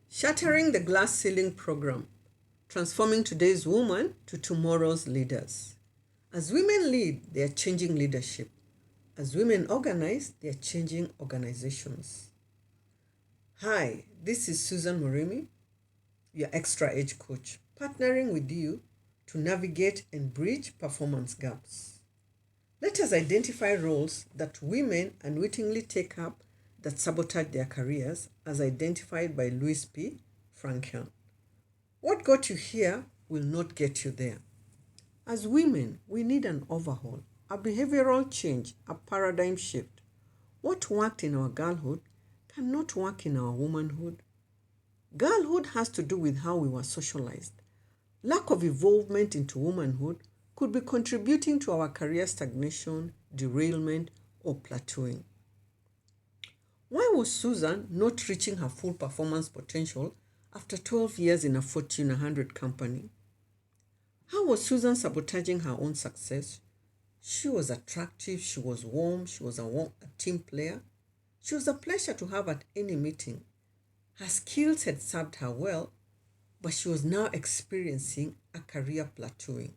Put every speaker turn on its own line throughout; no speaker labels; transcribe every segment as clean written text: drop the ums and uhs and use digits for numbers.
Shattering the Glass Ceiling Program, transforming today's woman to tomorrow's leaders. As women lead, they are changing leadership. As women organize, they are changing organizations. Hi, this is Susan Morimi, your extra age coach, partnering with you to navigate and bridge performance gaps. Let us identify roles that women unwittingly take up that sabotage their careers, as identified by Louis P. Frankel. What got you here will not get you there. As women, we need an overhaul, a behavioral change, a paradigm shift. What worked in our girlhood cannot work in our womanhood. Girlhood has to do with how we were socialized. Lack of involvement into womanhood could be contributing to our career stagnation, derailment, or plateauing. Why was Susan not reaching her full performance potential after 12 years in a Fortune 100 company? How was Susan sabotaging her own success? She was attractive, she was warm, she was a team player. She was a pleasure to have at any meeting. Her skills had served her well, but she was now experiencing a career plateauing.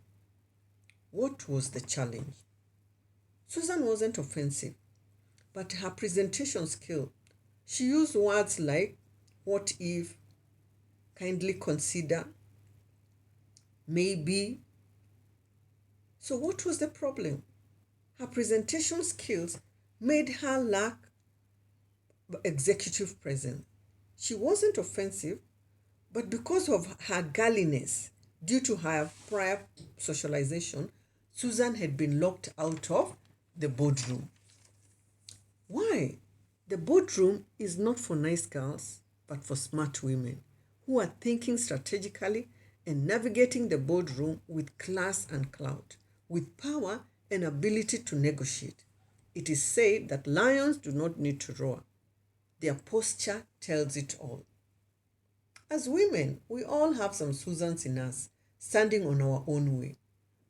What was the challenge? Susan wasn't offensive, but her presentation skill. She used words like what if, kindly consider, maybe. So, what was the problem? Her presentation skills made her lack executive presence. She wasn't offensive, but because of her girliness, due to her prior socialization, Susan had been locked out of the boardroom. Why? The boardroom is not for nice girls, but for smart women who are thinking strategically and navigating the boardroom with class and clout, with power and ability to negotiate. It is said that lions do not need to roar. Their posture tells it all. As women, we all have some Susans in us, standing on our own way.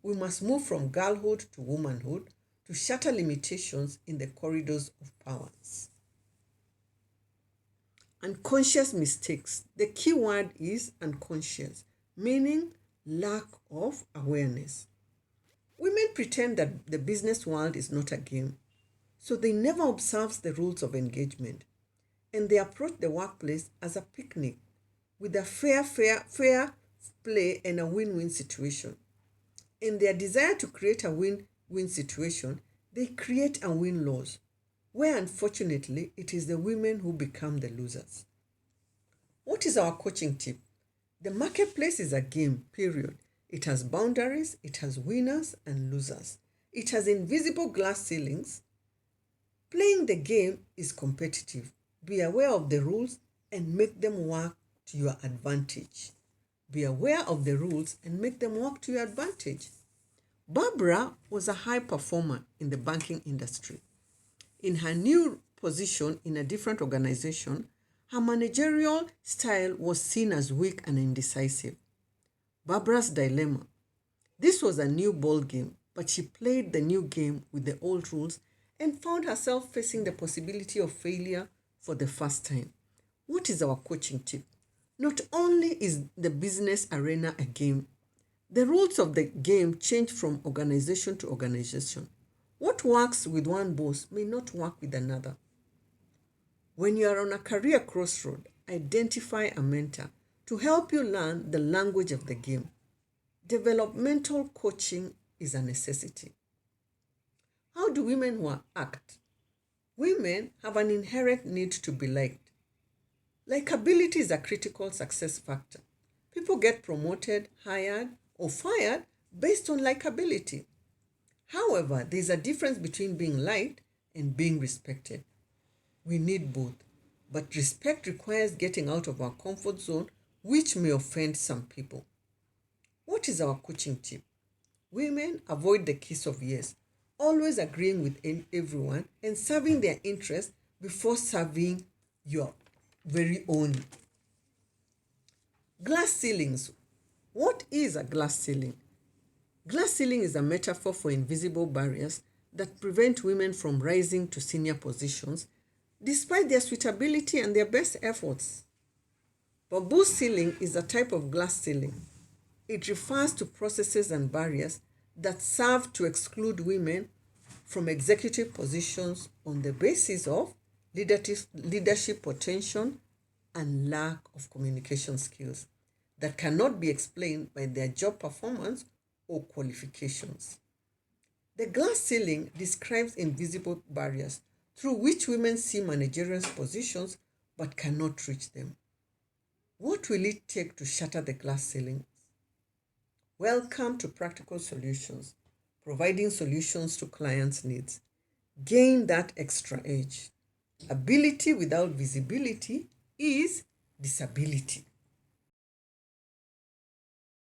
We must move from girlhood to womanhood to shatter limitations in the corridors of powers. Unconscious mistakes. The key word is unconscious, meaning lack of awareness. Women pretend that the business world is not a game, so they never observe the rules of engagement, and they approach the workplace as a picnic with a fair play and a win-win situation. In their desire to create a win-win situation, they create a win-lose, where unfortunately it is the women who become the losers. What is our coaching tip? The marketplace is a game, period. It has boundaries, it has winners and losers. It has invisible glass ceilings. Playing the game is competitive. Be aware of the rules and make them work to your advantage. Be aware of the rules and make them work to your advantage. Barbara was a high performer in the banking industry. In her new position in a different organization, her managerial style was seen as weak and indecisive. Barbara's dilemma. This was a new ball game, but she played the new game with the old rules and found herself facing the possibility of failure for the first time. What is our coaching tip? Not only is the business arena a game, the rules of the game change from organization to organization. What works with one boss may not work with another. When you are on a career crossroad, identify a mentor to help you learn the language of the game. Developmental coaching is a necessity. How do women act? Women have an inherent need to be liked. Likability is a critical success factor. People get promoted, hired, or fired based on likability. However, there is a difference between being liked and being respected. We need both, but respect requires getting out of our comfort zone, which may offend some people. What is our coaching tip? Women avoid the kiss of yes, always agreeing with everyone and serving their interests before serving your very own. Glass ceilings. What is a glass ceiling? Glass ceiling is a metaphor for invisible barriers that prevent women from rising to senior positions despite their suitability and their best efforts. Bamboo ceiling is a type of glass ceiling. It refers to processes and barriers that serve to exclude women from executive positions on the basis of leadership potential and lack of communication skills that cannot be explained by their job performance or qualifications. The glass ceiling describes invisible barriers through which women see managerial positions but cannot reach them. What will it take to shatter the glass ceiling? Welcome to Practical Solutions, providing solutions to clients' needs. Gain that extra edge. Ability without visibility is disability.